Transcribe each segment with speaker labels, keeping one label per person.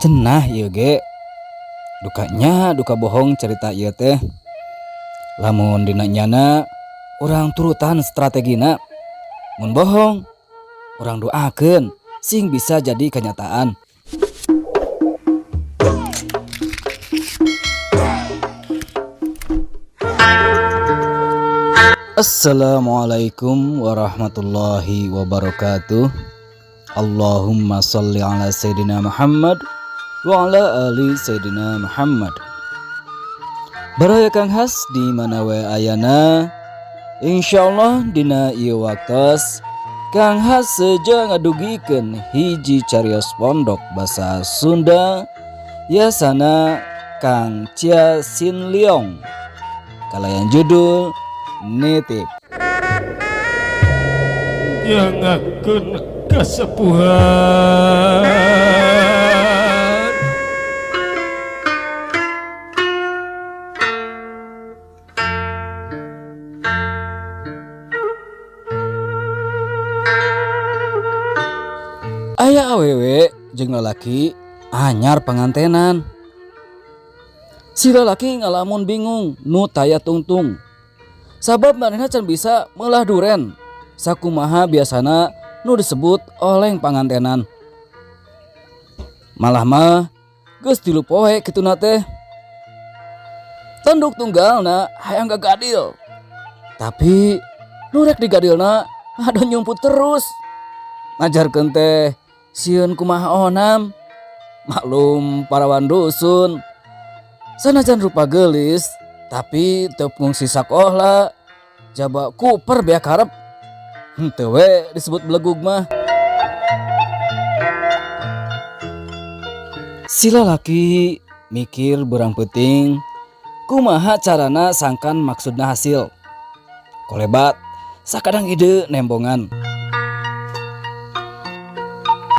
Speaker 1: Cenah ieu ge dukanya duka bohong cerita ieu teh. Lamun dina nyana urang turutan strategina. Mun bohong urang doakeun sing bisa jadi kenyataan. Assalamualaikum warahmatullahi wabarakatuh. Allahumma sholli ala Sayyidina Muhammad wa ala ali Sayyidina Muhammad. Baraya Kang Has di mana we ayana, insyaallah dina ieu waktos Kang Has seja ngadugikeun hiji carios pondok basa Sunda yasana Kang Chia Sin Leong kalayan judul Nitip.
Speaker 2: Yang akan kasepuhan
Speaker 1: Aya awewe jeung lalaki anyar pangantenan. Si lalaki ngalamun bingung nu taya tungtung. Sabab manehna can bisa meulah duren sakumaha biasana nu disebut oleng pangantenan. Malah mah geus 3 poe kituna teh. Tanduk tunggalna hayang gagadil. Tapi nu rek digadilna ada nyumput terus. Ngajarkeun teh sieun kumaha onam. Maklum parawan dusun. Sanajan rupa geulis tapi teu fungsi sakola. Jaba kuper beak harep. Henteu we disebut belegug mah. Si lalaki mikir berang penting kumaha carana sangkan maksudna hasil. Kolebat sakadang ide nembongan.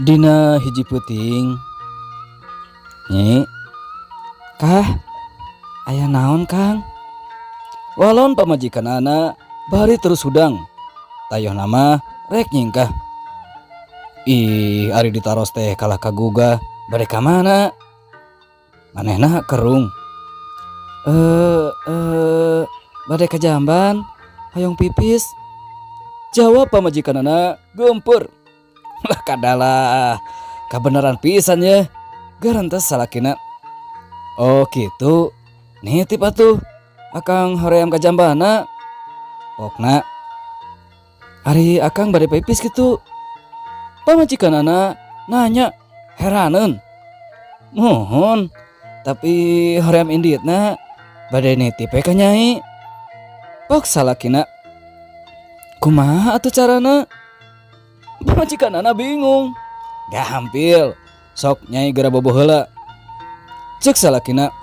Speaker 1: Dina hiji peuting. Nyi, Kah, aya naon Kang? Walon pamajikanana bari terus hudang. Tayoh nama rek nyingkah. Ih, ari ditaros teh kalah kagugah bade ka mana? Manehna kerung. Bade ka jamban, hayong pipis. Jawab pamajikanana geumpeur. Lah kadalah, kabeneran pisan ya. Garantos salakina. Oh gitu, nitip atuh. Akang hoream ka jambana. Pokna ari akang bade pipis gitu. Pamajikanana nanya heraneun. Mohon, tapi hoream inditna bade nitip ka nyai. Pok salakina. Kumaha atuh carana? Pamajikanana bingung. Gampil, sok nyai geura boboh heula. Cek salakina.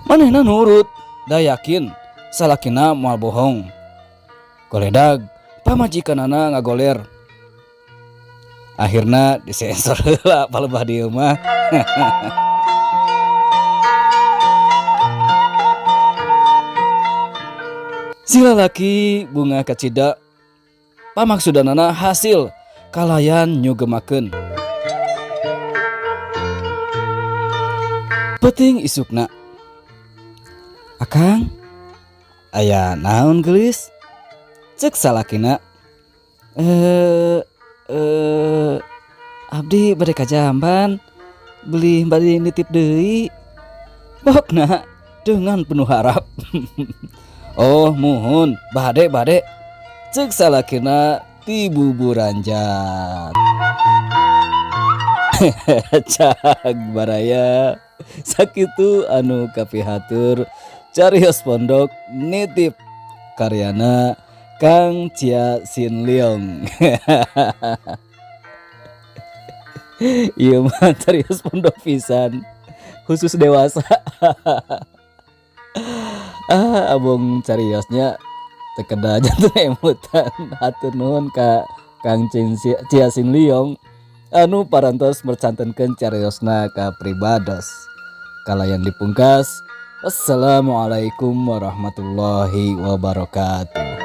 Speaker 1: Manehna nurut, da yakin salakina moal bohong. Goledag pamajikanana ngagoler. Akhirna disensor heula palebah dieu mah. Si lalaki bunga kacida. Pamaksudanana hasil kalayan nyugemakeun. Peuting isukna. Akang, aya naon geulis? Cek salakina. Abdi bade ka jamban, beli bade nitip deui. Pokna dengan penuh harap. Oh, muhun, bade. Cek salakina ti buburanjat. Cag baraya. Sakitu anu kapihatur carios pondok nitip karyana Kang Chia Sin Leong. Ieu mah carios pondok pisan khusus dewasa. Abong cariosnya tekeda jantung emutan. Hatur nuhun ka Kang Chia Sin Leong anu parantos mercantenkeun cariosna ka pribados. Kalayan dipungkas, wassalamualaikum warahmatullahi wabarakatuh.